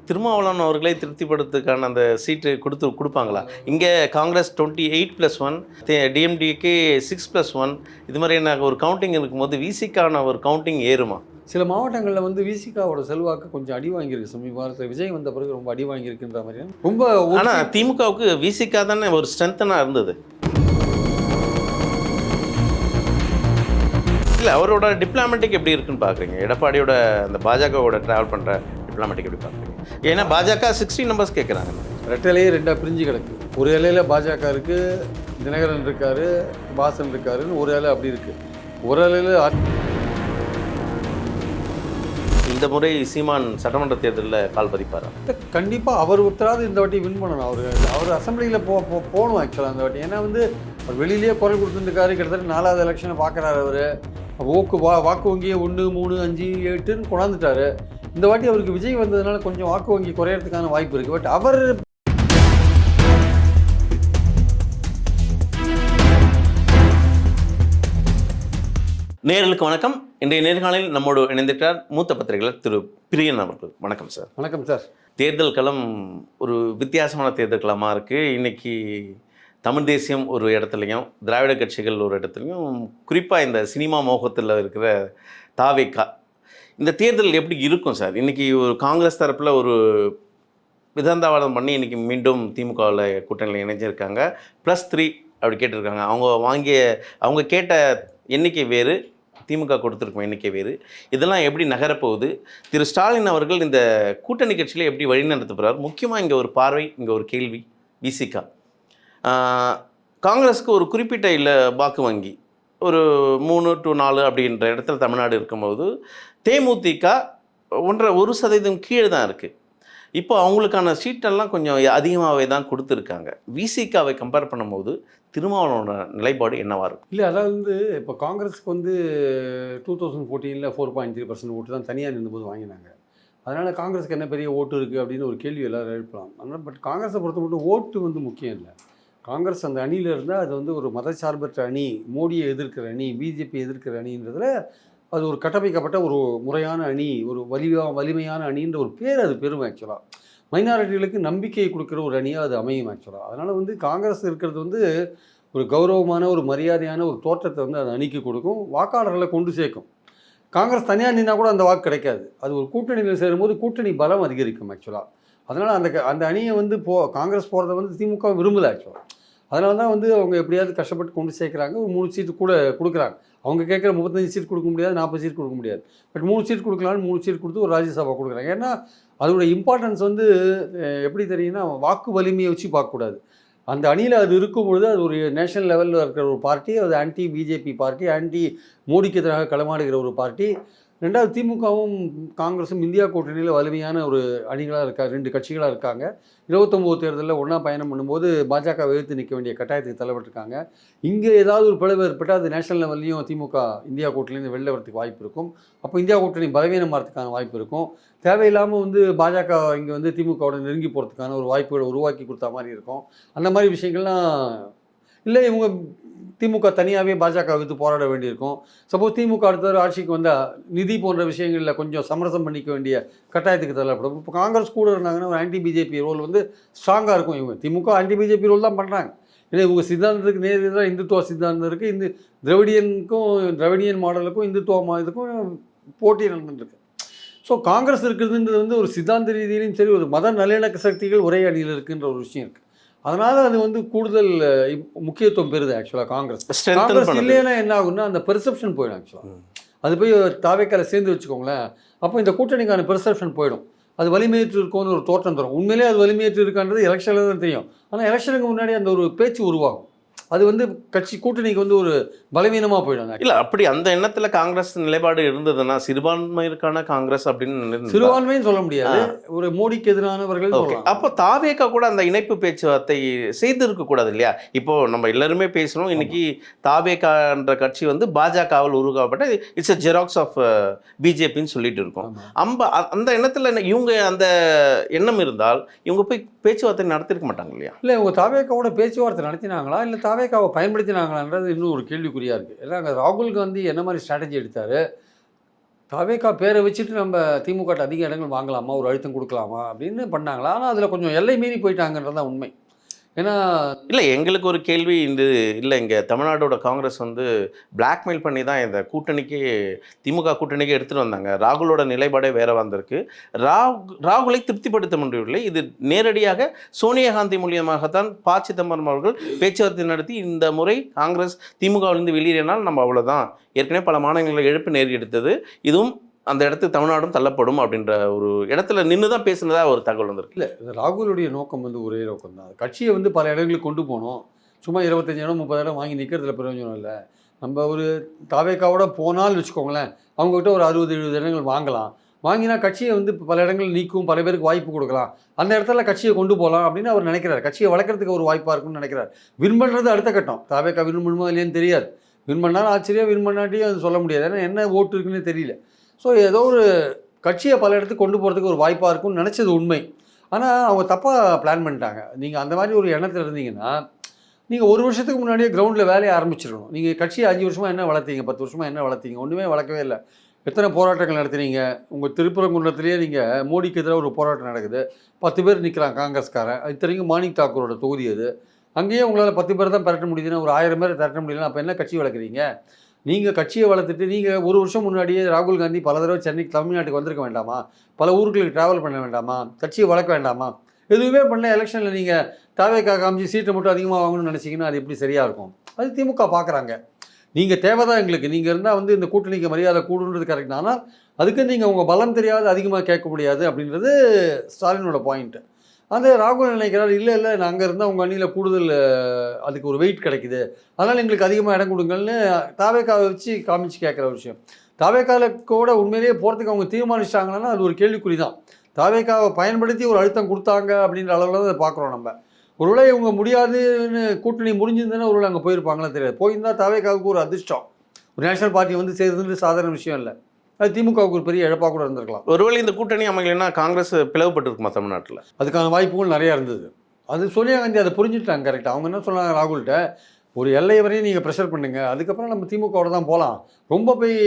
திருமாவளவன் அவர்களை திருப்திப்படுத்துக்கான அந்த சீட்டு கொடுப்பாங்களா? இங்கே காங்கிரஸ் 28+1, டிஎம்டிக்கு 6+1, இது மாதிரியான ஒரு கவுண்டிங் இருக்கும்போது விசிக்கான ஒரு கவுண்டிங் ஏறுமா? சில மாவட்டங்களில் வந்து விசிகாவோட செல்வாக்கு கொஞ்சம் அடி வாங்கியிருக்கு. சமீப காலத்தில் விஜய் வந்த பிறகு ரொம்ப அடி வாங்கியிருக்குன்ற மாதிரி ரொம்ப. ஆனால் திமுகவுக்கு விசிகா தானே ஒரு ஸ்ட்ரென்த்தனாக இருந்தது. இல்லை, அவரோட டிப்ளமேட்டிக் எப்படி இருக்குன்னு பார்க்குறீங்க? எடப்பாடியோட அந்த பாஜகவோட ட்ராவல் பண்ணுற டிப்ளமேட்டிக் எப்படி பார்க்குறீங்க? ஏன்னா பாஜக 60 நம்பர்ஸ் கேட்குறாங்க. ரெட்டலையே ரெண்டாக பிரிஞ்சு கிடக்கு. ஒரு இலையில் பாஜக இருக்குது, தினகரன் இருக்கார், வாசன் இருக்காருன்னு ஒரு இலை அப்படி இருக்குது. ஒரு இலையில் இந்த முறை சீமான் சட்டமன்ற தேர்தலில் கால் பதிப்பாரா? கண்டிப்பாக அவர் ஒருத்தராவது இந்த வாட்டி வின் பண்ணணும். அவர் அசம்பிளியில் போகணும் ஆக்சுவலாக அந்த வாட்டி. ஏன்னா வந்து அவர் வெளியிலேயே குரல் கொடுத்துருக்காரு. கிட்டத்தட்ட 4வது எலெக்ஷனை பார்க்குறாரு. அவர் வாக்கு வங்கியை 1, 3, 5, 8ன்னு கொண்டாந்துட்டாரு. இந்த வாட்டி அவருக்கு விஜய் வந்ததுனால கொஞ்சம் வாக்கு வங்கி குறையறதுக்கான வாய்ப்பு இருக்குது. பட் அவர் நேயர்களுக்கு வணக்கம். இன்றைய நேர்காணலில் நம்மோடு இணைந்திருக்கிறார் மூத்த பத்திரிகையாளர் திரு பிரியன் அவர்கள். வணக்கம் சார். வணக்கம் சார். தேர்தல் களம் ஒரு வித்தியாசமான தேர்தல் களமாக இருக்குது. இன்றைக்கி தமிழ் தேசியம் ஒரு இடத்துலையும், திராவிட கட்சிகள் ஒரு இடத்துலையும், குறிப்பாக இந்த சினிமா மோகத்தில் இருக்கிற தாவேகா, இந்த தேர்தல் எப்படி இருக்கும் சார்? இன்றைக்கி ஒரு காங்கிரஸ் தரப்பில் ஒரு விதந்தாவாதம் பண்ணி இன்றைக்கி மீண்டும் திமுகவில் கூட்டணியில் இணைஞ்சிருக்காங்க. +3 அப்படி கேட்டிருக்காங்க. அவங்க கேட்ட எண்ணிக்கை வேறு, திமுக கொடுத்துருக்கும் எண்ணிக்கை வேறு. இதெல்லாம் எப்படி நகரப்போகுது? திரு ஸ்டாலின் அவர்கள் இந்த கூட்டணி கட்சியில் எப்படி வழிநடத்த போகிறார்? முக்கியமாக இங்கே ஒரு பார்வை, இங்கே ஒரு கேள்வி. விசிகா காங்கிரஸுக்கு ஒரு குறிப்பிட்ட வாக்கு வங்கி ஒரு 3 to 4 அப்படின்ற இடத்துல தமிழ்நாடு இருக்கும்போது, தேமுதிக 1% கீழே தான் இருக்குது. இப்போ அவங்களுக்கான சீட்டெல்லாம் கொஞ்சம் அதிகமாகவே தான் கொடுத்துருக்காங்க. விசிகாவை கம்பேர் பண்ணும்போது திருமாவளவனோட நிலைப்பாடு என்னவாக இருக்கும்? இல்லை, அதாவது வந்து இப்போ காங்கிரஸுக்கு வந்து 2014 4.3% ஓட்டு தான் தனியாக நின்றபோது வாங்கினாங்க. அதனால் காங்கிரஸுக்கு என்ன பெரிய ஓட்டு இருக்குது அப்படின்னு ஒரு கேள்வி எல்லோரும் எழுப்பலாம். ஆனால் பட் காங்கிரஸை பொறுத்த மட்டும் ஓட்டு வந்து முக்கியம் இல்லை. காங்கிரஸ் அந்த அணியில் இருந்தால் அது வந்து ஒரு மதச்சார்பற்ற அணி, மோடியை எதிர்க்கிற அணி, பிஜேபி எதிர்க்கிற அணின்றதில் அது ஒரு கட்டமைக்கப்பட்ட ஒரு முறையான அணி, ஒரு வலிமையான அணின்ற ஒரு பேர் அது பெரும். ஆக்சுவலாக மைனாரிட்டிகளுக்கு நம்பிக்கையை கொடுக்குற ஒரு அணியாக அது அமையும் ஆக்சுவலாக. அதனால் வந்து காங்கிரஸ் இருக்கிறது வந்து ஒரு கௌரவமான ஒரு மரியாதையான ஒரு தோற்றத்தை வந்து அது அணிக்கு கொடுக்கும், வாக்காளர்களை கொண்டு சேர்க்கும். காங்கிரஸ் தனியாக நின்னா கூட அந்த வாக்கு கிடைக்காது. அது ஒரு கூட்டணியில் சேரும்போது கூட்டணி பலம் அதிகரிக்கும் ஆக்சுவலாக. அதனால் அந்த அணியை வந்து காங்கிரஸ் போகிறத வந்து திமுக விரும்பலை ஆக்சுவலாக. அதனால தான் வந்து அவங்க எப்படியாவது கஷ்டப்பட்டு கொண்டு சேர்க்குறாங்க. ஒரு 3 சீட்டு கூட கொடுக்குறாங்க. அவங்க கேட்குற 35 சீட் கொடுக்க முடியாது, 40 சீட் கொடுக்க முடியாது. பட் 3 சீட் கொடுக்கலான்னு 3 சீட் கொடுத்து ஒரு ராஜ்யசபா கொடுக்குறாங்க. ஏன்னா அதோட இம்பார்ட்டன்ஸ் வந்து எப்படி தெரியும்னா, வாக்கு வலிமையை வச்சு பார்க்கக்கூடாது. அந்த அணியில் அது இருக்கும் பொழுது அது ஒரு நேஷனல் லெவலில் இருக்கிற ஒரு பார்ட்டி, அது ஆன்டி பிஜேபி பார்ட்டி, ஆன்டி மோடிக்கு எதிராக களமாடுகிற ஒரு பார்ட்டி. 2வது திமுகவும் காங்கிரஸும் இந்தியா கூட்டணியில் வலிமையான ஒரு அணிகளாக இருக்காங்க, 2 கட்சிகளாக இருக்காங்க. 29 தேர்தலில் ஒன்றா பயணம் பண்ணும்போது பாஜக எதிர்த்து நிற்க வேண்டிய கட்டாயத்துக்கு தள்ளப்பட்டிருக்காங்க. இங்கே ஏதாவது ஒரு பிளவு ஏற்பட்டால் அது நேஷனல் லெவல்லையும் திமுக இந்தியா கூட்டணியிலேருந்து வெளில வரதுக்கு வாய்ப்பு இருக்கும். அப்போ இந்தியா கூட்டணி பலவீனமாகிறதுக்கான வாய்ப்பு இருக்கும். தேவையில்லாமல் வந்து பாஜக இங்கே வந்து திமுகவோட நெருங்கி போகிறதுக்கான ஒரு வாய்ப்புகளை உருவாக்கி கொடுத்தா மாதிரி இருக்கும். அந்த மாதிரி விஷயங்கள்லாம் இல்லை, இவங்க திமுக தனியாகவே பாஜக வித்து போராட வேண்டியிருக்கும். சப்போஸ் திமுக அடுத்த ஆட்சிக்கு வந்தால் நிதி போன்ற விஷயங்களில் கொஞ்சம் சமரசம் பண்ணிக்க வேண்டிய கட்டாயத்துக்கு தள்ளப்படும். இப்போ காங்கிரஸ் கூட இருந்தாங்கன்னா ஒரு ஆன்டி பிஜேபி ரோல் வந்து ஸ்ட்ராங்காக இருக்கும். இவங்க திமுக ஆன்டி பிஜேபி ரோல் தான் பண்ணுறாங்க. ஏன்னா இவங்க சித்தாந்தத்துக்கு நேரடியாக இந்துத்துவ சித்தாந்தம் இருக்குது. திராவிடியன் மாடலுக்கும் இந்துத்துவ இதுக்கும் போட்டி நடந்துருக்கு. ஸோ காங்கிரஸ் இருக்கிறதுன்றது வந்து ஒரு சித்தாந்த ரீதியிலையும் சரி, ஒரு மத நல்லிணக்க சக்திகள் ஒரே அணியில் இருக்குன்ற ஒரு விஷயம் இருக்குது. அதனால் அது வந்து கூடுதல் முக்கியத்துவம் பெறுது ஆக்சுவலாக. காங்கிரஸ் இல்லைன்னா என்ன ஆகுன்னா அந்த பெர்செப்ஷன் போயிடும் ஆக்சுவலாக. அது போய் தாவேக்கால சேர்ந்து வச்சுக்கோங்களேன், அப்போ இந்த கூட்டணிக்கான பெர்செப்ஷன் போயிடும். அது வலிமையற்று இருக்கும்னு ஒரு தோற்றம் தரும். உண்மையிலே அது வலிமையற்று இருக்கான்றது எலெக்ஷனில் தான் தெரியும். ஆனால் எலெக்ஷனுக்கு முன்னாடி அந்த ஒரு பேச்சு உருவாகும். அது வந்து கட்சி கூட்டணிக்கு வந்து ஒரு பலவீனமாக போயிடும். இல்லை, அப்படி அந்த எண்ணத்தில் காங்கிரஸ் நிலைப்பாடு இருந்ததுன்னா சிறுபான்மையிற்கான காங்கிரஸ் அப்படின்னு சிறுபான்மைன்னு சொல்ல முடியாது, ஒரு மோடிக்கு எதிரானவர்கள். அப்போ தாவேகா கூட அந்த இணைப்பு பேச்சுவார்த்தை செய்திருக்க கூடாது இல்லையா? இப்போ நம்ம எல்லாருமே பேசுகிறோம், இன்னைக்கு தாவேகான்ற கட்சி வந்து பாஜகவில் உருவாக்கப்பட்ட இட்ஸ் அ ஜெராக்ஸ் ஆஃப் பிஜேபின்னு சொல்லிட்டு இருக்கோம். அந்த எண்ணத்தில் இவங்க அந்த எண்ணம் இருந்தால் இவங்க போய் பேச்சுவார்த்தை நடத்திருக்க மாட்டாங்க இல்லையா? இல்லை, இவங்க தாவேகாவோட பேச்சுவார்த்தை நடத்தினாங்களா இல்லை தாவேகாவை பயன்படுத்தினாங்களான்றது இன்னும் ஒரு கேள்விக்குறியாக இருக்குது. ஏன்னா ராகுல் காந்தி என்ன மாதிரி ஸ்ட்ராட்டஜி எடுத்தார், தவேகா பேரை வச்சுட்டு நம்ம திமுகட்ட அதிக இடங்கள் வாங்கலாமா, ஒரு அழுத்தம் குடுக்கலாமா அப்படின்னு பண்ணாங்களா? ஆனா அதில கொஞ்சம் எல்லை மீறி போயிட்டாங்கன்றது தான் உண்மை. ஏன்னா இல்ல எங்களுக்கு ஒரு கேள்வி இல்ல இங்க தமிழ்நாடோட காங்கிரஸ் வந்து பிளாக்மெயில் பண்ணி தான் இந்த கூட்டணிக்கு திமுக கூட்டணிக்கு எடுத்துட்டு வந்தாங்க. ராகுலோட நிலைப்பாடே வேற வந்திருக்கு. ராகுலை திருப்திப்படுத்த முடியவில்லை. இது நேரடியாக சோனியா காந்தி மூலியமாகத்தான் சிதம்பரம் அவர்கள் பேச்சுவார்த்தை நடத்தி இந்த முறை காங்கிரஸ் திமுகவிலிருந்து வெளியேறினால் நம்ம அவ்வளோதான். ஏற்கனவே பல மாநிலங்களில் இழப்பு நேரிட்டது. இதுவும் அந்த இடத்துக்கு தமிழ்நாடும் தள்ளப்படும் அப்படின்ற ஒரு இடத்துல நின்னு தான் பேசுனதா ஒரு தகவல் வந்திருக்கு. இல்ல ராகுலுடைய நோக்கம் வந்து ஒரே நோக்கம் தான். கட்சிய வந்து பல இடங்களுக்கு கொண்டு போணும். சும்மா 25 இடம், 30 இடம் வாங்கி நிக்கிறதுல பிரயோஜனம் இல்ல. நம்ம ஒரு தாவேக்காவோட போனால்னு வச்சுக்கோங்களேன், அவங்ககிட்ட ஒரு 60, 70 இடங்கள் வாங்கலாம். வாங்கினா கட்சிய வந்து பல இடங்கள் நீக்கும், பல பேருக்கு வாய்ப்பு குடுக்கலாம். அந்த இடத்துல கட்சிய கொண்டு போலாம் அப்படின்னு அவர் நினைக்கிறார். கட்சிய வளர்க்கறதுக்கு ஒரு வாய்ப்பா இருக்கும்னு நினைக்கிறார். வின் பண்றது அடுத்த கட்டம். தாவேக்கா வின் பண்ணுமா இல்லையான்னு தெரியாது. வின் பண்ணாலும் ஆச்சரியம், வின் பண்ணாட்டியும் அது சொல்ல முடியாது. ஏன்னா என்ன ஓட்டு இருக்குன்னு தெரியல. ஸோ ஏதோ ஒரு கட்சியை பல இடத்துக்கு கொண்டு போகிறதுக்கு ஒரு வாய்ப்பாக இருக்கும்னு நினச்சது உண்மை. ஆனால் அவங்க தப்பாக பிளான் பண்ணிட்டாங்க. நீங்கள் அந்த மாதிரி ஒரு எண்ணத்தில் இருந்தீங்கன்னா, நீங்கள் ஒரு வருஷத்துக்கு முன்னாடியே கிரவுண்டில் வேலையை ஆரம்பிச்சிடணும். நீங்கள் கட்சியை 5 வருஷமாக என்ன வளர்த்தீங்க, 10 வருஷமாக என்ன வளர்த்தீங்க? ஒன்றுமே வளர்க்கவே இல்லை. எத்தனை போராட்டங்கள் நடத்துனீங்க? உங்கள் திருப்பரங்குன்றத்திலேயே நீங்கள் மோடிக்கு எதிராக ஒரு போராட்டம் நடக்குது. 10 பேர் நிற்கிறான் காங்கிரஸ்காரன். இத்தனைக்கும் மாணிக் தாக்கூரோட தொகுதி அது. அங்கேயே உங்களால் 10 பேர் தான் திரட்ட முடியுதுன்னா, ஒரு 1000 பேரை திரட்ட முடியலன்னா அப்போ என்ன கட்சி வளர்க்குறீங்க? நீங்கள் கட்சியை வளர்த்துட்டு நீங்கள் ஒரு வருஷம் முன்னாடியே ராகுல் காந்தி பல தடவை சென்னைக்கு தமிழ்நாட்டுக்கு வந்திருக்க வேண்டாமா? பல ஊர்களுக்கு ட்ராவல் பண்ண வேண்டாமா? கட்சியை வளர்க்க வேண்டாமா? எதுவுமே பண்ண எலெக்ஷனில் நீங்கள் தாவேக்கா காமிச்சு சீட்டை மட்டும் அதிகமாக வாங்கணும்னு நினச்சிங்கன்னா அது எப்படி சரியாக இருக்கும்? அது திமுக பார்க்குறாங்க. நீங்கள் தேவை தான் எங்களுக்கு. நீங்கள் இருந்தால் வந்து இந்த கூட்டணிக்கு மரியாதை கூடுன்றது கரெக்ட். ஆனால் அதுக்கு நீங்கள் உங்கள் பலம் தெரியாது அதிகமாக கேட்க முடியாது அப்படின்றது ஸ்டாலினோட பாயிண்ட்டு. அந்த ராகுல் நினைக்கிறார், இல்லை இல்லை நாங்கள் இருந்தால் உங்கள் அணியில் கூடுதல் அதுக்கு ஒரு வெயிட் கிடைக்குது, அதனால் எங்களுக்கு அதிகமாக இடம் கொடுங்கள்னு தாவேக்காவை வச்சு காமிச்சு கேட்குற விஷயம். தாவேக்காவில் கூட உண்மையிலேயே போகிறதுக்கு அவங்க தீர்மானிச்சிட்டாங்கன்னா அது ஒரு கேள்விக்குறி தான். தாவேக்காவை பயன்படுத்தி ஒரு அழுத்தம் கொடுத்தாங்க அப்படின்ற அளவில் தான் அதை பார்க்குறோம் நம்ம. ஒருவேளை இவங்க முடியாதுன்னு கூட்டணி முடிஞ்சிருந்ததுன்னா ஒருவேளை அங்கே போயிருப்பாங்களா தெரியாது. போயிருந்தால் தாவேக்காவுக்கு ஒரு அதிர்ஷ்டம். ஒரு நேஷனல் பார்ட்டி வந்து சேர்ந்தது சாதாரண விஷயம் இல்லை. அது திமுகவுக்கு ஒரு பெரிய இழப்பாக கூட இருந்திருக்கலாம். ஒருவேளை இந்த கூட்டணி அமையலைன்னா காங்கிரஸ் பிளவுபட்டிருக்குமா தமிழ்நாட்டில்? அதுக்கான வாய்ப்புகள் நிறையா இருந்தது. அது சோனியா காந்தி அதை புரிஞ்சுட்டாங்க கரெக்டாக. அவங்க என்ன சொன்னாங்க ராகுல்கிட்ட, ஒரு எல்லை வரையும் நீங்கள் ப்ரெஷர் பண்ணுங்கள், அதுக்கப்புறம் நம்ம திமுகவோட தான் போகலாம். ரொம்ப போய்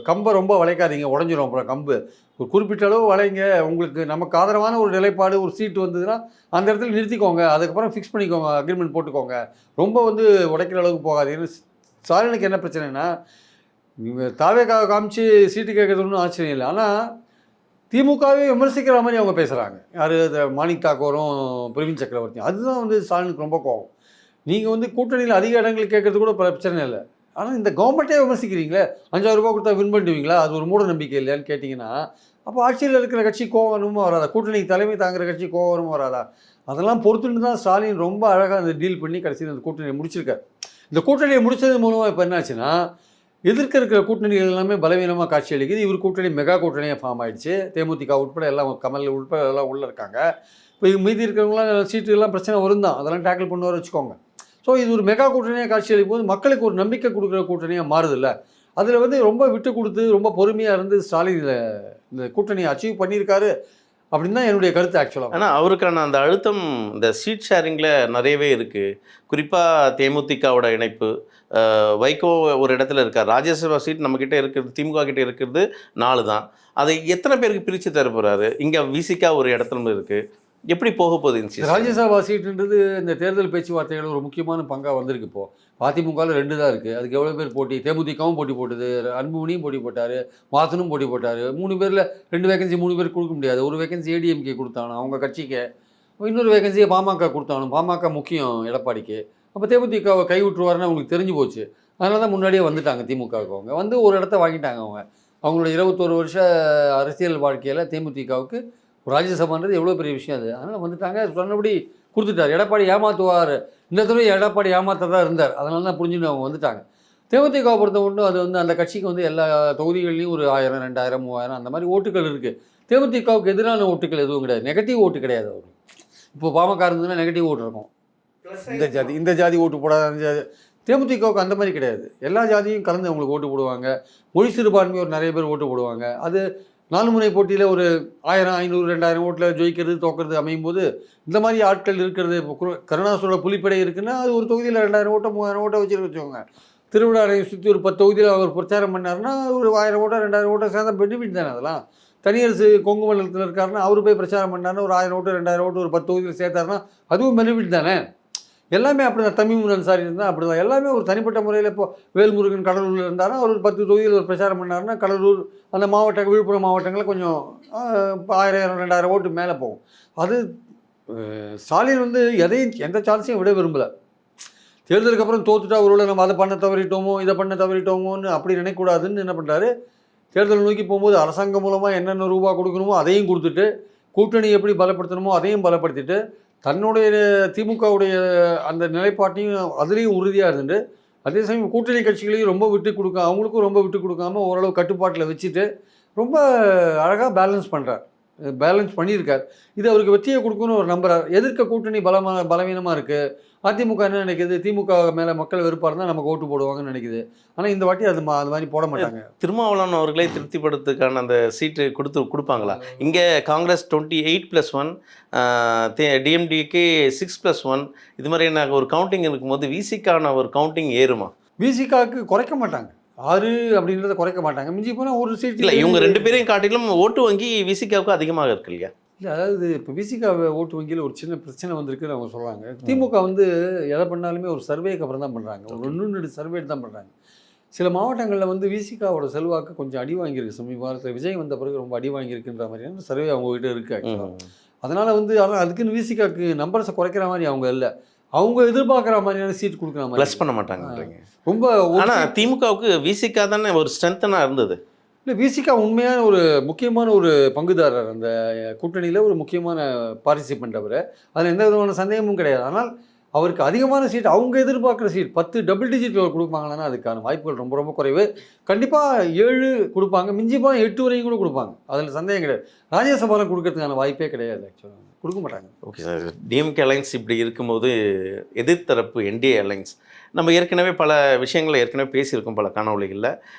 கம்பை ரொம்ப வளைக்காதீங்க, உடஞ்சிரும் அப்புறம் கம்பு. ஒரு குறிப்பிட்ட அளவு வளைங்க, உங்களுக்கு நமக்கு ஆதரவான ஒரு நிலைப்பாடு ஒரு சீட்டு வந்ததுன்னா அந்த இடத்துல நிறுத்திக்கோங்க, அதுக்கப்புறம் ஃபிக்ஸ் பண்ணிக்கோங்க, அக்ரிமெண்ட் போட்டுக்கோங்க, ரொம்ப வந்து உடைக்கிற அளவுக்கு போகாதீங்கன்னு. ஸ்டாலினுக்கு என்ன பிரச்சனைனா, இவங்க தாவேக்காவை காமிச்சு சீட்டு கேட்கறது ஒன்றும் ஆச்சரியம் இல்லை. ஆனால் திமுகவே விமர்சிக்கிற மாதிரி அவங்க பேசுகிறாங்க. யார் இந்த மாணிக் தாக்கூரும் பிரவீன் சக்கரவர்த்தியும். அதுதான் வந்து ஸ்டாலினுக்கு ரொம்ப கோவம். நீங்கள் வந்து கூட்டணியில் அதிக இடங்கள் கேட்கறது கூட பிரச்சனை இல்லை. ஆனால் இந்த கவர்மெண்ட்டே விமர்சிக்கிறீங்களே, 5000 ரூபா கொடுத்தா வின் பண்ணுவீங்களா, அது ஒரு மூட நம்பிக்கை இல்லையான்னு கேட்டிங்கன்னா, அப்போ ஆட்சியில் இருக்கிற கட்சி கோவம் வருமா வராதா? கூட்டணிக்கு தலைமை தாங்குகிற கட்சி கோவம் வருமா வராதா? அதெல்லாம் பொறுத்துன்னு தான் ஸ்டாலின் ரொம்ப அழகாக அந்த டீல் பண்ணி கடைசியில் அந்த கூட்டணியை முடிச்சிருக்காரு. இந்த கூட்டணியை முடித்தது மூலமாக இப்போ என்னாச்சுன்னா, எதிர்க்க இருக்கிற கூட்டணிகள் எல்லாமே பலவீனமாக காட்சி அளிக்குது. இவர் கூட்டணி மெகா கூட்டணியாக ஃபார்ம் ஆகிடுச்சு. தேமுதிக உட்பட எல்லாம், கமல் உட்பட எல்லாம் உள்ளே இருக்காங்க. இப்போ மீதி இருக்கிறவங்களாம் சீட்டுலாம் பிரச்சனை வரும் தான், அதெல்லாம் டேக்கிள் பண்ணுவார் வச்சுக்கோங்க. ஸோ இது ஒரு மெகா கூட்டணியாக காட்சி அளிக்கும் போது மக்களுக்கு ஒரு நம்பிக்கை கொடுக்குற கூட்டணியாக மாறுதில்ல. அதில் வந்து ரொம்ப விட்டு கொடுத்து ரொம்ப பொறுமையாக இருந்து ஸ்டாலின் இந்த கூட்டணியை அச்சீவ் பண்ணியிருக்காரு அப்படின்னு தான் என்னுடைய கருத்து ஆக்சுவலாக. ஆனால் அவருக்கான அந்த அழுத்தம் இந்த சீட் ஷேரிங்கில் நிறையவே இருக்குது. குறிப்பாக தேமுதிகவோட இணைப்பு, வைகோ ஒரு இடத்துல இருக்கார். ராஜ்யசபா சீட் நம்மக்கிட்ட இருக்கிறது, திமுக கிட்டே இருக்கிறது 4 தான். அதை எத்தனை பேருக்கு பிரித்து தர போகிறாரு? இங்கே விசிகா ஒரு இடத்துல இருக்குது. எப்படி போக போகுது இந்த ராஜ்யசபா சீட்டுன்றது இந்த தேர்தல் பேச்சுவார்த்தைகள் ஒரு முக்கியமான பங்காக வந்திருக்கு. இப்போது அதிமுகவில் 2 தான் இருக்குது. அதுக்கு எவ்வளோ பேர் போட்டி? தேமுதிகவும் போட்டி போட்டுது, அன்புமணியும் போட்டி போட்டார், மாத்தனும் போட்டி போட்டார். 3 பேரில் 2 வேகன்சி 3 பேருக்கு கொடுக்க முடியாது. ஒரு வேகன்சி ஏடிஎம்கே கொடுத்தானோ அவங்க கட்சிக்கு, இன்னொரு வேகன்சியை பாமக கொடுத்தானோ. பாமக முக்கியம் எடப்பாடிக்கு. அப்போ தேமுதிகவை கை விட்டுருவாருன்னு அவங்களுக்கு தெரிஞ்சு போச்சு. அதனால தான் முன்னாடியே வந்துட்டாங்க திமுகவுக்கு. அவங்க வந்து ஒரு இடத்த வாங்கிட்டாங்க. அவங்களோட 21 வருஷ அரசியல் வாழ்க்கையில் தேமுதிகவுக்கு ராஜ்யசபான்றது எவ்வளோ பெரிய விஷயம் அது. அதனால் வந்துட்டாங்க, சொன்னபடி கொடுத்துட்டார். எடப்பாடி ஏமாற்றுவார், இந்த தடவை எடப்பாடி ஏமாற்ற தான் இருந்தார். அதனால தான் புரிஞ்சுன்னு அவங்க வந்துட்டாங்க. தேமுதிக பொறுத்த மட்டும் அது வந்து அந்த கட்சிக்கு வந்து எல்லா தொகுதிகள்லையும் ஒரு 1000, 2000, 3000 அந்த மாதிரி ஓட்டுகள் இருக்குது. தேமுதிகவுக்கு எதிரான ஓட்டுகள் எதுவும் கிடையாது, நெகட்டிவ் ஓட்டு கிடையாது. அவர் இப்போ பாமக இருந்ததுன்னா நெகட்டிவ் ஓட்டு இருக்கும், இந்த ஜாதி ஓட்டு போடாத, அந்த ஜாதி. தேமுதிகவுக்கு அந்த மாதிரி கிடையாது. எல்லா ஜாதியும் கலந்து அவங்களுக்கு ஓட்டு போடுவாங்க. மொழி சிறுபான்மையோர் நிறைய பேர் ஓட்டு போடுவாங்க. அது 4 முனை போட்டியில் ஒரு 1000, 500, 2000 ஓட்டில் ஜெயிக்கிறது தோக்கிறது அமையும் போது இந்த மாதிரி ஆட்கள் இருக்கிறது. இப்போ கருணாசோட புலிப்படை இருக்குன்னா அது ஒரு தொகுதியில் 2000 ஓட்டோ 3000 ஓட்டோ வச்சுருக்கோங்க. திருவிழாவை சுற்றி ஒரு 10 தொகுதியில் அவர் பிரச்சாரம் பண்ணாருன்னா ஒரு 1000 ஓட்டோ 2000 ஓட்டோ சேர்ந்தா பெனிஃபிட் தானே அதெல்லாம். தனியரசு கொங்கு மண்டலத்தில் இருக்காருன்னா அவர் போய் பிரச்சாரம் பண்ணாருன்னா ஒரு 1000 ஓட்டு 2000 ஓட்டு ஒரு 10 தொகுதியில் சேர்த்தாருன்னா அதுவும் பெனிஃபிட் தானே. எல்லாமே அப்படி தான். தமிழ் அன்சாரி இருந்தால் அப்படி தான். எல்லாமே ஒரு தனிப்பட்ட முறையில் இப்போ வேல்முருகன் கடலூரில் இருந்தாருன்னா அவர் ஒரு 10 தொகுதியில் ஒரு பிரச்சாரம் பண்ணாருன்னா கடலூர் அந்த மாவட்டம் விழுப்புரம் மாவட்டங்களில் கொஞ்சம் 1000 2000 ஓட்டு மேலே போகும். அது ஸ்டாலின் வந்து எந்த சான்ஸையும் விட விரும்பலை. தேர்தலுக்கு அப்புறம் தோத்துட்டா ஒருவேளை நம்ம அதை பண்ண தவறிட்டோமோ இதை பண்ண தவறிட்டோமோன்னு அப்படி நினைக்கக்கூடாதுன்னு என்ன பண்ணுறாரு, தேர்தல் நோக்கி போகும்போது அரசாங்கம் மூலமாக என்னென்ன ரூபா கொடுக்கணுமோ அதையும் கொடுத்துட்டு, கூட்டணி எப்படி பலப்படுத்தணுமோ அதையும் பலப்படுத்திட்டு, தன்னுடைய திமுகவுடைய அந்த நிலைப்பாட்டையும் அதுலேயும் உறுதியாக இருந்துட்டு, அதே சமயம் கூட்டணி கட்சிகளையும் ரொம்ப விட்டு கொடுக்க அவங்களுக்கும் ரொம்ப விட்டு கொடுக்காம ஓரளவு கட்டுப்பாட்டில் வச்சுட்டு ரொம்ப அழகாக பேலன்ஸ் பண்ணியிருக்கார். இது அவருக்கு வெற்றியை கொடுக்கணும்னு அவர் நம்புறார். எதிர்க்க கூட்டணி பலவீனமாக இருக்குது. அதிமுக என்ன நினைக்குது, திமுக மேலே மக்கள் வெறுப்பாக இருந்தால் நமக்கு ஓட்டு போடுவாங்கன்னு நினைக்குது. ஆனால் இந்த வாட்டி அது மாதிரி போட மாட்டாங்க. திருமாவளவன் அவர்களை திருப்திப்படுத்துக்கான அந்த சீட்டு கொடுப்பாங்களா? இங்கே காங்கிரஸ் 28+1, டிஎம்டிக்கு 6+1, இது மாதிரியான ஒரு கவுண்டிங் இருக்கும்போது விசிக்கான ஒரு கவுண்டிங் ஏறுமா? விசிகாவுக்கு குறைக்க மாட்டாங்க. 6 அப்படின்றத குறைக்க மாட்டாங்க. மிஞ்சி போனால் ஒரு சீட் இல்லை, இவங்க 2 பேரையும் காட்டிலும் ஓட்டு வங்கி விசிகாவுக்கு அதிகமாக இருக்கு இல்லையா? இல்லை, அதாவது இப்போ விசிகா ஓட்டு வங்கியில் ஒரு சின்ன பிரச்சனை வந்திருக்குன்னு அவங்க சொல்கிறாங்க. திமுக வந்து எதை பண்ணாலுமே ஒரு சர்வேக்கு அப்புறம் தான் பண்ணுறாங்க. ஒரு 1-2 சர்வே தான் பண்ணுறாங்க. சில மாவட்டங்களில் வந்து விசிகாவோட செல்வாக்கு கொஞ்சம் அடி வாங்கியிருக்கு. சமீபத்தில் விஜய் வந்த பிறகு ரொம்ப அடி வாங்கியிருக்குன்ற மாதிரியான சர்வே அவங்ககிட்ட இருக்குது ஆக்சுவலாக. அதனால் வந்து ஆனால் அதுக்குன்னு விசிகாவுக்கு நம்பர்ஸை குறைக்கிற மாதிரி அவங்க இல்லை. அவங்க எதிர்பார்க்குற மாதிரியான சீட் கொடுக்குற மாதிரி ப்ளஸ் பண்ண மாட்டாங்கன்றீங்க ரொம்ப. ஆனால் திமுகவுக்கு விசிகா தானே ஒரு ஸ்ட்ரென்த்தனாக இருந்தது. இல்லை, விசிகா உண்மையான ஒரு முக்கியமான ஒரு பங்குதாரர் அந்த கூட்டணியில், ஒரு முக்கியமான பார்ட்டிசிபெண்ட் அவர். அதில் எந்த விதமான சந்தேகமும் கிடையாது. ஆனால் அவருக்கு அதிகமான சீட் அவங்க எதிர்பார்க்குற சீட் 10 டபுள் டிஜிட்டில் கொடுப்பாங்கன்னா அதுக்கான வாய்ப்புகள் ரொம்ப ரொம்ப குறைவு. கண்டிப்பாக 7 கொடுப்பாங்க, மிஞ்சி போனால் 8 வரையும் கூட கொடுப்பாங்க. அதில் சந்தேகம் கிடையாது. ராஜ்யசபாவில் கொடுக்கறதுக்கான வாய்ப்பே கிடையாது. ஆக்சுவலாக கொடுக்க மாட்டாங்க. ஓகே சார், டிஎம்கே அலைன்ஸ் இப்படி இருக்கும்போது எதிர்த்தரப்பு என்டிஏ அலைன்ஸ் நம்ம ஏற்கனவே பல விஷயங்களை ஏற்கனவே பேசியிருக்கோம் பல காணொலிகளில்.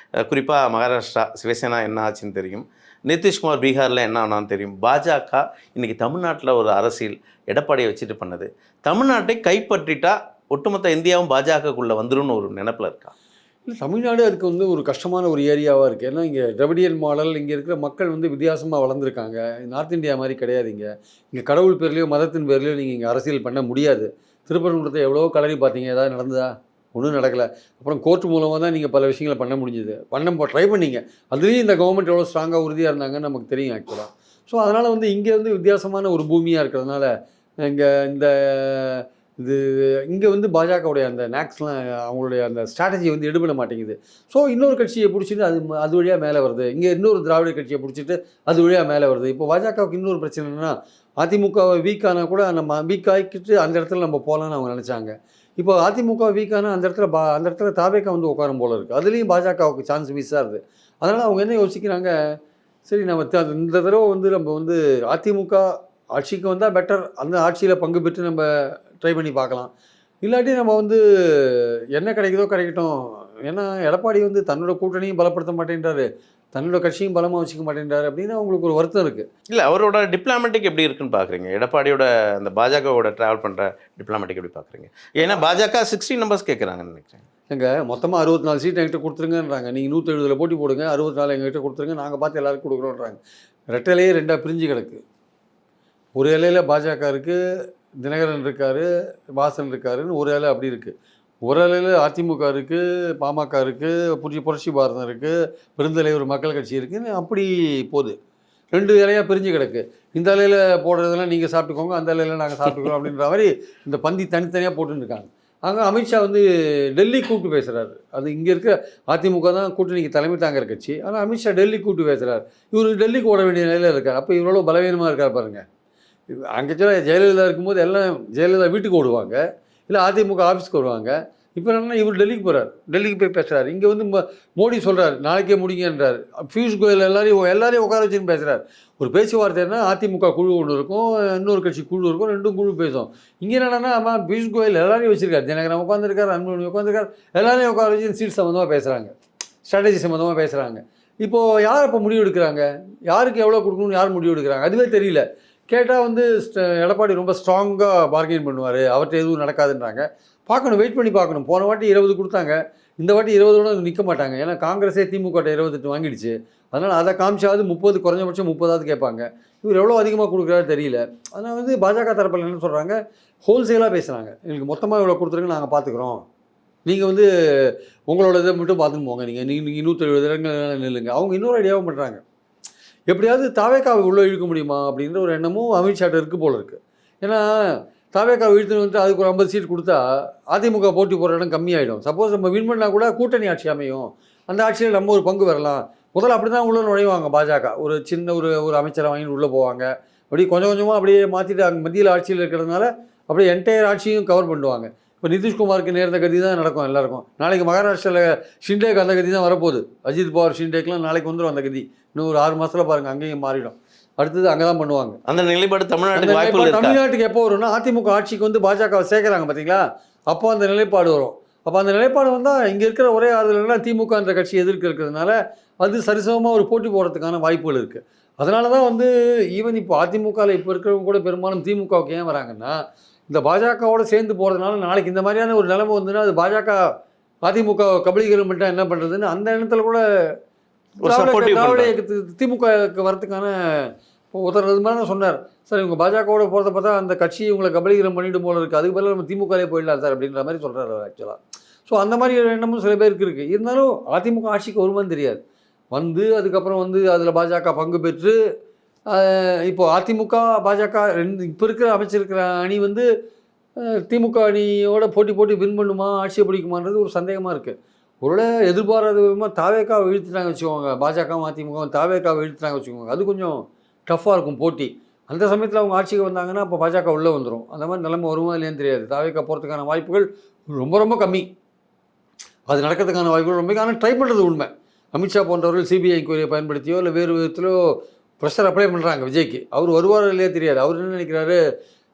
குறிப்பாக மகாராஷ்டிரா சிவசேனா என்ன ஆச்சுன்னு தெரியும், நிதிஷ்குமார் பீகாரில் என்ன ஆனான்னு தெரியும். பாஜக இன்றைக்கி தமிழ்நாட்டில் ஒரு அரசியல் எடப்பாடியை வச்சுட்டு பண்ணது. தமிழ்நாட்டை கைப்பற்றிட்டா ஒட்டுமொத்த இந்தியாவும் பாஜகக்குள்ளே வந்துடும் ஒரு நினைப்பில் இருக்கா? இல்லை, தமிழ்நாடு அதுக்கு வந்து ஒரு கஷ்டமான ஒரு ஏரியாவாக இருக்குது. ஏன்னா இங்கே திராவிடியன் மாடல், இங்கே இருக்கிற மக்கள் வந்து வித்தியாசமாக வளர்ந்துருக்காங்க. நார்த் இந்தியா மாதிரி கிடையாது. இங்கே கடவுள் பேர்லையோ மதத்தின் பேர்லையோ நீங்கள் இங்கே அரசியல் பண்ண முடியாது. திருப்பரங்குன்றத்தை எவ்வளோ கலரி பார்த்தீங்க, ஏதாவது நடந்ததா? ஒன்றும் நடக்கலை. அப்புறம் கோர்ட் மூலமாக தான் நீங்கள் பல விஷயங்களை பண்ண முடிஞ்சுது. ட்ரை பண்ணீங்க. அதுலேயும் இந்த கவர்மெண்ட் எவ்வளோ ஸ்ட்ராங்காக உறுதியாக இருந்தாங்கன்னு நமக்கு தெரியும் ஆக்சுவலாக. ஸோ அதனால் வந்து இங்கே வந்து வித்தியாசமான ஒரு பூமியாக இருக்கிறதுனால இங்கே வந்து பாஜகவுடைய அந்த நேக்ஸ்லாம் அவங்களுடைய அந்த ஸ்ட்ராட்டஜி வந்து எடுபட மாட்டேங்குது. ஸோ இன்னொரு கட்சியை பிடிச்சிட்டு அது வழியாக மேலே வருது. இங்கே இன்னொரு திராவிட கட்சியை பிடிச்சிட்டு அது வழியாக மேலே வருது. இப்போ பாஜகவுக்கு இன்னொரு பிரச்சனை என்னென்னா, அதிமுகவை வீக்கானா கூட நம்ம வீக் ஆகிக்கிட்டு அந்த இடத்துல நம்ம போகலான்னு அவங்க நினச்சாங்க. இப்போ அதிமுக வீக்கானா அந்த இடத்துல தாவேக்கா வந்து உட்காரும் போல இருக்குது. அதுலேயும் பாஜகவுக்கு சான்ஸ் மிஸ்ஸாக இருக்குது. அதனால் அவங்க என்ன யோசிக்கிறாங்க, சரி நம்ம இந்த தடவை வந்து நம்ம வந்து அதிமுக ஆட்சிக்கு வந்தால் பெட்டர், அந்த ஆட்சியில் பங்கு பெற்று நம்ம ட்ரை பண்ணி பார்க்கலாம். இல்லாட்டி நம்ம வந்து என்ன கிடைக்குதோ கிடைக்கட்டும். ஏன்னா எடப்பாடி வந்து தன்னோட கூட்டணியும் பலப்படுத்த மாட்டேன்றாரு, தன்னோட கட்சியும் பலமாக வச்சுக்க மாட்டேன்றாரு அப்படின்னு அவங்களுக்கு ஒரு வருத்தம் இருக்குது. இல்லை, அவரோட டிப்ளமேட்டிக் எப்படி இருக்குன்னு பார்க்குறீங்க? எடப்பாடியோட அந்த பாஜகவோட ட்ராவல் பண்ணுற டிப்ளமேட்டிக் எப்படி பார்க்குறீங்க? ஏன்னா பாஜக 60 நம்பர்ஸ் கேட்குறாங்கன்னு நினைக்கிறேன். எங்கள் மொத்தமாக 64 சீட் என்கிட்ட கொடுத்துருங்கன்றாங்க. நீங்கள் 170 போட்டி போடுங்க, 64 எங்ககிட்ட கொடுத்துருங்க, நாங்கள் பார்த்து எல்லாருக்கும் கொடுக்குறோன்றாங்க. ரெட்டலையே 2 பிரிஞ்சு கிடக்கு. ஒரு இலையில் பாஜக இருக்குது, தினகரன் இருக்கார், வாசன் இருக்காருன்னு ஒரு இலை அப்படி இருக்குது. ஒரு இலையில் அதிமுக இருக்குது, பாமக இருக்குது, புரட்சி பாரதம் இருக்குது, பெருந்தலைவர் மக்கள் கட்சி இருக்குதுன்னு அப்படி போகுது. 2 இலையாக பிரிஞ்சு கிடக்கு. இந்த இலையில் போடுறதெல்லாம் நீங்கள் சாப்பிட்டுக்கோங்க, அந்த இலையில் நாங்கள் சாப்பிட்டுக்கிறோம் அப்படின்ற மாதிரி இந்த பந்தி தனித்தனியாக போட்டுருக்காங்க. அங்கே அமித்ஷா வந்து டெல்லி கூப்பிட்டு பேசுகிறாரு. அது இங்கே இருக்க அதிமுக தான் கூட்டணிக்கு தலைமை தாங்கிற கட்சி. ஆனால் அமித்ஷா டெல்லி கூப்பிட்டு பேசுகிறார். இவர் டெல்லிக்கு ஓட வேண்டிய நிலையில் இருக்கார். அப்போ இவ்வளோ பலவீனமாக இருக்கார் பாருங்கள். அங்கே ஜெயலலிதா இருக்கும்போது எல்லாம் ஜெயலலிதா வீட்டுக்கு ஓடுவாங்க, இல்லை அதிமுக ஆஃபீஸ்க்கு வருவாங்க. இப்போ என்னன்னா இவர் டெல்லிக்கு போகிறார், டெல்லிக்கு போய் பேசுகிறார். இங்கே வந்து மோடி சொல்கிறார் நாளைக்கே முடிங்கன்றார். பியூஷ் கோயல் எல்லாரையும் உட்கார வச்சுன்னு பேசுகிறார். ஒரு பேச்சுவார்த்தைன்னா அதிமுக குழு ஒன்று இருக்கும், இன்னொரு கட்சி குழு இருக்கும், 2 குழு பேசும். இங்கே என்னன்னா ஆமாம் பியூஷ் கோயல் எல்லாரையும் வச்சுருக்காரு, தினகரன் உட்காந்துருக்கார், அன்புமணி உட்காந்துருக்கார், எல்லாரையும் உட்கார வச்சு சீட் சம்மந்தமாக பேசுகிறாங்க, ஸ்ட்ராட்டஜி சம்மந்தமாக பேசுகிறாங்க. இப்போது யார் இப்போ முடிவு எடுக்கிறாங்க, யாருக்கு எவ்வளோ கொடுக்கணும்னு யார் முடிவு எடுக்கிறாங்க அதுவே தெரியல. கேட்டால் வந்து எடப்பாடி ரொம்ப ஸ்ட்ராங்காக பார்கெயின் பண்ணுவார், அவர்கிட்ட எதுவும் நடக்காதுன்றாங்க. பார்க்கணும், வெயிட் பண்ணி பார்க்கணும். போன வாட்டி 20 கொடுத்தாங்க, இந்த வாட்டி 20ஓட நிற்க மாட்டாங்க. ஏன்னா காங்கிரஸே திமுக 28 வாங்கிடுச்சு. அதனால் அதை காமிச்சாவது 30 குறைஞ்சபட்சம் 30வது கேட்பாங்க. இவர் எவ்வளோ அதிகமாக கொடுக்குறாரு தெரியல. அதனால் வந்து பாஜக தரப்பில் என்ன சொல்கிறாங்க, ஹோல்சேலாக பேசுகிறாங்க. எங்களுக்கு மொத்தமாக இவ்வளோ கொடுத்துருங்க, நாங்கள் பார்த்துக்குறோம். நீங்கள் வந்து உங்களோட இதை மட்டும் பார்த்துன்னு போங்க. நீங்கள் 170 இடங்கள் நில்லுங்க. அவங்க இன்னொரு ஐடியாவும் பண்ணுறாங்க. எப்படியாவது தாவேக்காவை உள்ளே இழுக்க முடியுமா அப்படின்ற ஒரு எண்ணமும் அமித்ஷாட்ட இருக்குது போல இருக்குது. ஏன்னா தாவேக்காவை இழுத்துன்னு வந்துட்டு அதுக்கு ஒரு 50 சீட் கொடுத்தா அதிமுக போட்டி போடுற இடம் கம்மியாயிடும். சப்போஸ் நம்ம வின் பண்ணால் கூட கூட்டணி ஆட்சி அமையும். அந்த ஆட்சியில் நம்ம ஒரு பங்கு வரலாம். முதல்ல அப்படி தான் உள்ள நுழைவாங்க பாஜக. ஒரு சின்ன ஒரு அமைச்சரை வாங்கிட்டு உள்ளே போவாங்க. அப்படி கொஞ்சம் கொஞ்சமாக அப்படியே மாற்றிட்டு அங்கே மத்தியில் ஆட்சியில் இருக்கிறதுனால அப்படியே என்டையர் ஆட்சியும் கவர் பண்ணுவாங்க. இப்போ நிதிஷ்குமாருக்கு நேர்ந்த கதி தான் நடக்கும் எல்லாருக்கும். நாளைக்கு மகாராஷ்டிராவில் ஷிண்டேக்கு அந்த கதி தான் வரப்போகுது. அஜித் பவார் ஷிண்டேக்கெலாம் நாளைக்கு வந்துடும் அந்த கதி. இன்னும் ஒரு 6 மாதத்தில் பாருங்கள் அங்கேயும் மாறிடும். அடுத்தது அங்கே தான் பண்ணுவாங்க. அந்த நிலைப்பாடு தமிழ்நாட்டுக்கு வாய்ப்பு இருக்கா? தமிழ்நாட்டுக்கு எப்போ வரும்னா அதிமுக ஆட்சிக்கு வந்து பாஜகவை சேர்க்குறாங்க பார்த்தீங்களா, அப்போ அந்த நிலைப்பாடு வரும். அப்போ அந்த நிலைப்பாடு வந்தால் இங்கே இருக்கிற ஒரே ஆறுதல்னா திமுகன்ற கட்சி எதிர்க்க இருக்கிறதுனால அது சரிசமமாக ஒரு போட்டி போடுறதுக்கான வாய்ப்புகள் இருக்குது. அதனால தான் வந்து ஈவன் இப்போ அதிமுகவில் இப்போ இருக்கிறவங்க கூட பெரும்பாலும் திமுகவுக்கு ஏன் வராங்கன்னா, இந்த பாஜகவோட சேர்ந்து போகிறதுனால நாளைக்கு இந்த மாதிரியான ஒரு நிலைமை வந்துன்னா அது பாஜக அதிமுக கபலீகரம் பண்ணிட்டா என்ன பண்ணுறதுன்னு அந்த எண்ணத்தில் கூட திராவிட இயக்கத்துக்கு திமுகவுக்கு வரத்துக்கான ஒருத்தர் இது மாதிரி தான் சொன்னார். சார் இவங்க பாஜகவோட போகிறத பார்த்தா அந்த கட்சி இவங்களை கபலீகரம் பண்ணிட்டு போல இருக்குது, அதுக்கு பதிலாக நம்ம திமுகவே போயிடலாம் சார் அப்படின்ற மாதிரி சொல்கிறார் அவர் ஆக்சுவலாக. ஸோ அந்த மாதிரி ஒரு எண்ணமும் சில பேருக்கு இருக்குது. இருந்தாலும் அதிமுக ஆட்சிக்கு வருமானு தெரியாது. வந்து அதுக்கப்புறம் வந்து அதில் பாஜக பங்கு பெற்று இப்போது அதிமுக பாஜக இப்போ இருக்கிற அமைச்சிருக்கிற அணி வந்து திமுக அணியோட போட்டி வின் பண்ணுமா, ஆட்சியை பிடிக்குமான்றது ஒரு சந்தேகமாக இருக்குது. ஒருவேளை எதிர்பாராத விதமாக தாவேக்காவை இழுத்துட்டாங்க வச்சுக்கோங்க, பாஜகவும் அதிமுகவும் தாவேக்காவை இழுத்துட்டாங்க வச்சுக்கோங்க, அது கொஞ்சம் டஃப்பாக இருக்கும் போட்டி. அந்த சமயத்தில் அவங்க ஆட்சிக்கு வந்தாங்கன்னா அப்போ பாஜக உள்ளே வந்துடும். அந்த மாதிரி நிலைமை வருமா இல்லையான்னு தெரியாது. தாவேக்கா போகிறதுக்கான வாய்ப்புகள் ரொம்ப ரொம்ப கம்மி. அது நடக்கிறதுக்கான வாய்ப்புகள் ரொம்ப, ஆனால் ட்ரை பண்ணுறது உண்மை. அமித்ஷா போன்றவர்கள் சிபிஐ இன்கொயரியை பயன்படுத்தியோ இல்லை வேறு விதத்திலோ ப்ரெஷர் அப்ளை பண்ணுறாங்க விஜய்க்கு. அவர் வருவாரோ இல்லையே தெரியாது. அவர் என்ன நினைக்கிறாரு,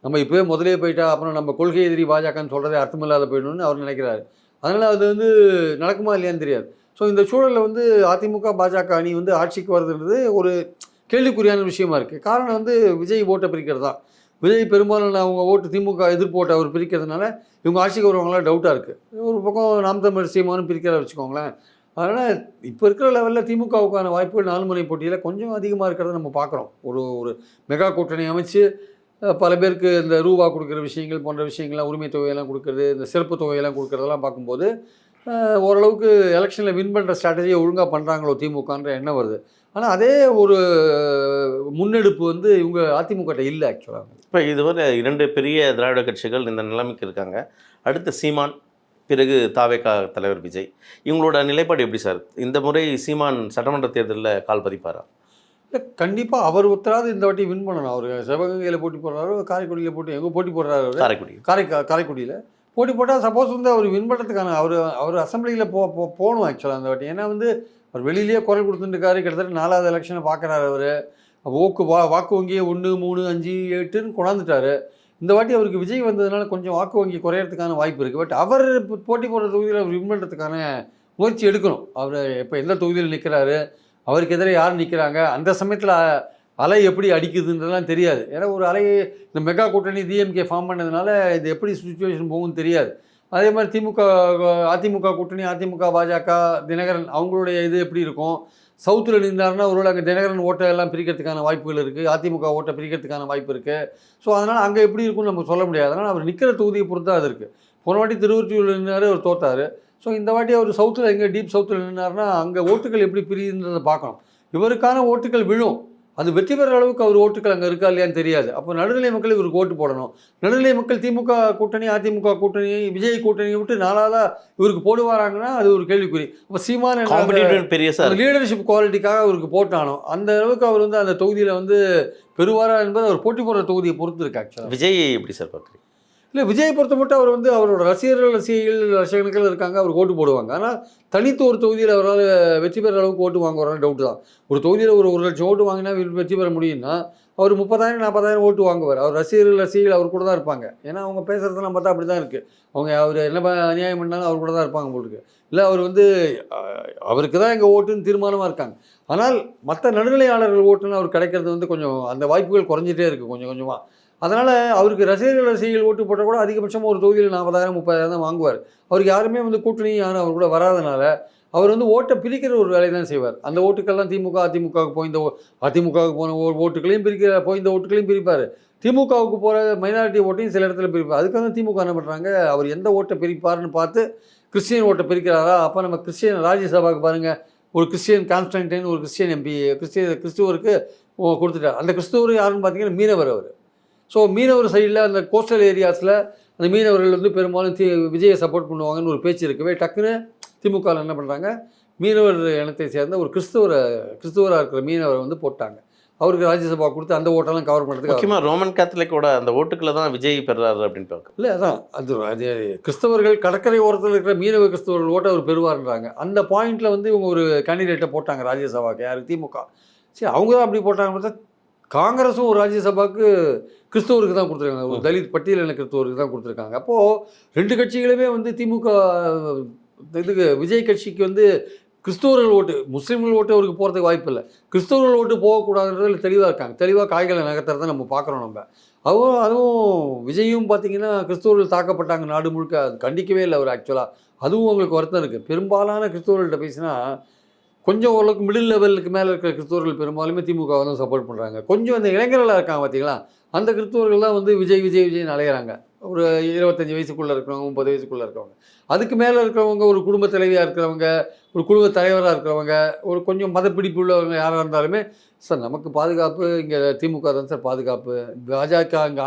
நம்ம இப்போவே முதலே போயிட்டா அப்புறம் நம்ம கொள்கை எதிரி பாஜகன்னு சொல்கிறதே அர்த்தமில்லாத போயிடணும்னு அவர் நினைக்கிறாரு. அதனால் அது வந்து நடக்குமா இல்லையான்னு தெரியாது. ஸோ இந்த சூழலில் வந்து அதிமுக பாஜக அணி வந்து ஆட்சிக்கு வருதுன்றது ஒரு கேள்விக்குறியான விஷயமா இருக்குது. காரணம் வந்து விஜய் ஓட்டை பிரிக்கிறது தான். விஜய் பெரும்பாலும் அவங்க ஓட்டு திமுக எதிர்ப்பு ஓட்டை அவர் பிரிக்கிறதுனால இவங்க ஆட்சிக்கு வருவாங்களாம் டவுட்டாக இருக்குது. ஒரு பக்கம் நாம் தமிழர் சீமானும் பிரிக்கிறத வச்சுக்கோங்களேன். அதனால் இப்போ இருக்கிற லெவலில் திமுகவுக்கான வாய்ப்புகள் 4 முனை போட்டியில் கொஞ்சம் அதிகமாக இருக்கிறத நம்ம பார்க்குறோம். ஒரு மெகா கூட்டணி அமைச்சு பல பேருக்கு இந்த ரூபா கொடுக்குற விஷயங்கள் போன்ற விஷயங்கள்லாம், உரிமை தொகையெல்லாம் கொடுக்குறது, இந்த சிறப்பு தொகையெல்லாம் கொடுக்குறதெல்லாம் பார்க்கும்போது ஓரளவுக்கு எலெக்ஷனில் வின் பண்ணுற ஸ்ட்ராட்டஜியை ஒழுங்காக பண்ணுறாங்களோ திமுகன்ற எண்ணம் வருது. ஆனால் அதே ஒரு முன்னெடுப்பு வந்து இவங்க அதிமுகட்ட இல்லை ஆக்சுவலாக. இப்போ இதுவரை 2 பெரிய திராவிட கட்சிகள் இந்த நிலைமைக்கு இருக்காங்க. அடுத்து சீமான், பிறகு தாவேகா தலைவர் விஜய். இவங்களோட நிலைப்பாடு எப்படி சார்? இந்த முறை சீமான் சட்டமன்ற தேர்தலில் கால் பதிப்பாரா? இல்லை, கண்டிப்பாவர் அவர் ஒருத்தராவது இந்த வாட்டி வின் பண்ணணும். அவர் சிவகங்கையில் போட்டி போடுறாரு, காரைக்குடியில் போட்டி எங்கே போட்டி போடுறாரு, காரைக்குடியில் போட்டி போட்டால் சப்போஸ் வந்து அவர் வின் பண்ணுறதுக்கான அவர் அசம்பிளியில் போகணும் ஆக்சுவலாக அந்த வாட்டி. ஏன்னா வந்து அவர் வெளியிலேயே குரல் கொடுத்துட்டுருக்காரு. கிட்டத்தட்ட 4வது எலெக்ஷனை பார்க்குறாரு. அவர் வாக்கு வங்கியை 1, 3, 5, 8ன்னு கொண்டாந்துட்டார். இந்த வாட்டி அவருக்கு விஜய் வந்ததுனால கொஞ்சம் வாக்கு வங்கி குறையிறதுக்கான வாய்ப்பு இருக்குது. பட் அவர் போட்டி போடுற தொகுதியில் அவர் வின் பண்ணுறதுக்கான முயற்சி எடுக்கணும். அவர் இப்போ எந்த தொகுதியில் நிற்கிறாரு, அவருக்கு எதிராக யார் நிற்கிறாங்க, அந்த சமயத்தில் அலை எப்படி அடிக்குதுன்றதுலாம் தெரியாது. ஏன்னா ஒரு அலை இந்த மெகா கூட்டணி டிஎம்கே ஃபார்ம் பண்ணதுனால இது எப்படி சுச்சுவேஷன் போகும்னு தெரியாது. அதே மாதிரி அதிமுக கூட்டணி அதிமுக பாஜக தினகரன் அவங்களுடைய இது எப்படி இருக்கும், சவுத்தில் நின்றாருன்னா ஒருவேளை அங்கே தினகரன் ஓட்டை எல்லாம் பிரிக்கிறதுக்கான வாய்ப்புகள் இருக்குது, அதிமுக ஓட்டை பிரிக்கிறதுக்கான வாய்ப்பு இருக்குது. ஸோ அதனால் அங்கே எப்படி இருக்கும்னு நம்ம சொல்ல முடியாது. அதனால் அவர் நிற்கிற தொகுதியை பொறுத்து தான் அது இருக்குது. போன வாட்டி திருவொற்றியூரில் நின்றார், அவர் தோத்தார். ஸோ இந்த வாட்டி அவர் சவுத்தில் எங்கே டீப் சவுத்தில் நின்றாருன்னா அங்கே ஓட்டுகள் எப்படி பிரியுன்றதை பார்க்கணும். இவருக்கான ஓட்டுகள் விழும், அது வெற்றி பெற அளவுக்கு அவர் ஓட்டுகள் அங்கே இருக்கா இல்லையான்னு தெரியாது. அப்போ நடுநிலை மக்கள் இவருக்கு ஓட்டு போடணும். நடுநிலை மக்கள் திமுக கூட்டணி அதிமுக கூட்டணி விஜய் கூட்டணியை விட்டு 4ஆவதா இவருக்கு போடுவாராங்கன்னா அது ஒரு கேள்விக்குறி. அப்போ சீமான லீடர்ஷிப் குவாலிட்டிக்காக அவருக்கு போட்டானோ அந்த அளவுக்கு அவர் வந்து அந்த தொகுதியில் வந்து பெறுவாரா என்பது அவர் போட்டி போடுற தொகுதியை பொறுத்து இருக்கு. ஆக்சுவலாக விஜய் எப்படி சார் பார்க்குறீங்க? இல்லை, விஜயை பொறுத்த மட்டும் அவர் வந்து அவரோட ரசிகர்கள் இருக்காங்க, அவர் ஓட்டு போடுவாங்க. ஆனால் தனித்து ஒரு தொகுதியில் அவரால் வெற்றி பெற அளவுக்கு ஓட்டு வாங்குவாரான்னு டவுட்டு தான். ஒரு தொகுதியில் ஒரு 1 லட்சம் ஓட்டு வாங்கினா வெற்றி பெற முடியும்னா அவர் 30,000 40,000 ஓட்டு வாங்குவார். அவர் ரசிகர்கள் அவர் கூட தான் இருப்பாங்க. ஏன்னா அவங்க பேசுகிறதெல்லாம் பார்த்தா அப்படி தான் இருக்குது. அவங்க அவர் என்ன அநியாயம் பண்ணாலும் அவர் கூட தான் இருப்பாங்க போட்டுருக்கு. இல்லை, அவர் வந்து அவருக்கு தான் எங்கள் ஓட்டுன்னு தீர்மானமாக இருக்காங்க. ஆனால் மற்ற நடுநிலையாளர்கள் ஓட்டுன்னு அவர் கிடைக்கிறது வந்து கொஞ்சம் அந்த வாய்ப்புகள் குறைஞ்சிட்டே இருக்குது கொஞ்சம் கொஞ்சமாக. அதனால் அவருக்கு ரசிகர்கள் ஓட்டு போட்டால் கூட அதிகபட்சமாக ஒரு தொகுதியில் 40,000 30,000 தான் வாங்குவார். அவருக்கு யாருமே வந்து கூட்டணி யாரும் அவர் கூட வராதனால அவர் வந்து ஓட்டை பிரிக்கிற ஒரு வேலையை தான் செய்வார். அந்த ஓட்டுக்கள்லாம் திமுக, அதிமுகவுக்கு போய் இந்த அதிமுகவுக்கு போன ஓட்டுகளையும் போய் இந்த ஓட்டுகளையும் பிரிப்பார். திமுகவுக்கு போகிற மைனாரிட்டி ஓட்டையும் சில இடத்துல பிரிப்பார். அதுக்காக தான் திமுக என்ன பண்ணுறாங்க, அவர் எந்த ஓட்டை பிரிப்பார்னு பார்த்து கிறிஸ்டியன் ஓட்டை பிரிக்கிறாரா, அப்போ நம்ம கிறிஸ்டியன் ராஜ்யசபாவுக்கு பாருங்கள், ஒரு கிறிஸ்டியன் கான்ஸ்டன்டைன் ஒரு கிறிஸ்டியன் எம்பி கிறிஸ்துவருக்கு கொடுத்துட்டார். அந்த கிறிஸ்துவர் யாருன்னு பார்த்தீங்கன்னா மீனவர் அவர். ஸோ மீனவர் சைடில் அந்த கோஸ்டல் ஏரியாஸில் அந்த மீனவர்கள் வந்து பெரும்பாலும் விஜயை சப்போர்ட் பண்ணுவாங்கன்னு ஒரு பேச்சு இருக்கவே டக்குன்னு திமுகவில் என்ன பண்ணுறாங்க, மீனவர் இனத்தை சேர்ந்த ஒரு கிறிஸ்துவராக இருக்கிற மீனவரை வந்து போட்டாங்க. அவருக்கு ராஜ்யசபா கொடுத்து அந்த ஓட்டெல்லாம் கவர் பண்ணுறதுக்கு முக்கியமாக ரோமன் கேத்தலிக்கோட அந்த ஓட்டுக்களை தான் விஜய் பெறாரு அப்படின்னு பார்க்க. இல்லை அதான் அது கிறிஸ்தவர்கள் கடற்கரை ஓரத்தில் இருக்கிற மீனவ கிறிஸ்தவர்கள் ஓட்ட அவர் பெறுவார்ன்றாங்க. அந்த பாயிண்டில் வந்து இவங்க ஒரு கேண்டிடேட்டை போட்டாங்க ராஜ்யசபாவுக்கு. யார்? திமுக. சரி, அவங்க தான் அப்படி போட்டாங்க. பார்த்தா காங்கிரஸும் ஒரு ராஜ்யசபாவுக்கு கிறிஸ்தவருக்கு தான் கொடுத்துருக்காங்க, ஒரு தலித் பட்டியலின கிறிஸ்தவருக்கு தான் கொடுத்துருக்காங்க. அப்போது ரெண்டு கட்சிகளுமே வந்து திமுக இதுக்கு விஜய் கட்சிக்கு வந்து கிறிஸ்தவர்கள் ஓட்டு, முஸ்லீம்கள் ஓட்டு அவருக்கு போகிறதுக்கு வாய்ப்பு இல்லை. கிறிஸ்தவர்கள் ஓட்டு போகக்கூடாதுன்றதுல தெளிவாக இருக்காங்க. தெளிவாக காய்களை நகர்த்துறதை நம்ம பார்க்குறோம். நம்ம அதுவும் விஜயும் பார்த்திங்கன்னா கிறிஸ்தவர்கள் தாக்கப்பட்டாங்க நாடு முழுக்க, அது கண்டிக்கவே இல்லை அவர் ஆக்சுவலாக. அதுவும் அவங்களுக்கு வருத்தம் இருக்குது. பெரும்பாலான கிறிஸ்தவர்கள்ட்ட பேசினா கொஞ்சம் ஓரளவுக்கு மிடில் லெவலுக்கு மேலே இருக்கிற கிறிஸ்தவர்கள் பெரும்பாலுமே திமுகவை தான் சப்போர்ட் பண்ணுறாங்க. கொஞ்சம் அந்த இளைஞர்களாக இருக்காங்க பார்த்தீங்களா, அந்த கிறிஸ்தவர்கள் தான் வந்து விஜய்னு அலையிறாங்க. ஒரு 25 வயசுக்குள்ளே இருக்கிறவங்க, 30 வயசுக்குள்ளே இருக்கிறவங்க. அதுக்கு மேலே இருக்கிறவங்க, ஒரு குடும்ப தலைவியாக இருக்கிறவங்க, ஒரு குடும்ப தலைவராக இருக்கிறவங்க, ஒரு கொஞ்சம் மதப்பிடிப்பு உள்ளவங்க யாராக இருந்தாலுமே, சார் நமக்கு பாதுகாப்பு இங்கே திமுக தான் சார் பாதுகாப்பு, பாஜக இங்கே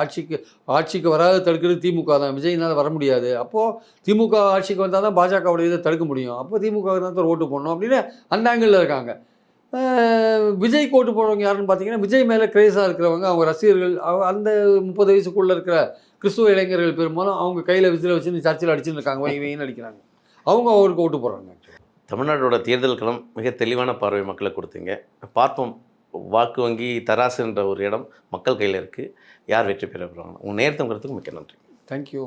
ஆட்சிக்கு வராத தடுக்கிறது திமுக தான், விஜய்னால் வர முடியாது, அப்போது திமுக ஆட்சிக்கு வந்தால் தான் பாஜகவுடைய இதை தடுக்க முடியும், அப்போ திமுக தான் சார் ஓட்டு போடணும் அப்படின்னு அந்த ஆங்கிளில் இருக்காங்க. விஜய்க்கு ஓட்டு போடுறவங்க யாருன்னு பார்த்தீங்கன்னா, விஜய் மேலே கிரேஸாக இருக்கிறவங்க, அவங்க ரசிகர்கள், அந்த 30 வயசுக்குள்ளே இருக்கிற கிறிஸ்துவ இளைஞர்கள் பெரும்பாலும் அவங்க கையில் விசில வச்சு சர்ச்சில் அடிச்சுன்னு இருக்காங்க, வைன்னு அடிக்கிறாங்க. அவங்க அவருக்கு ஓட்டு போடுறாங்க. தமிழ்நாட்டோட தேர்தல் களம் மிக தெளிவான பார்வை மக்களை கொடுத்தீங்க. பார்ப்போம், வாக்கு வங்கி தராசுன்ற ஒரு இடம் மக்கள் கையில் இருக்குது. யார் வெற்றி பெற போகிறாங்க? உங்கள் நேரத்துங்கிறதுக்கு மிக்க நன்றி. தேங்க்யூ.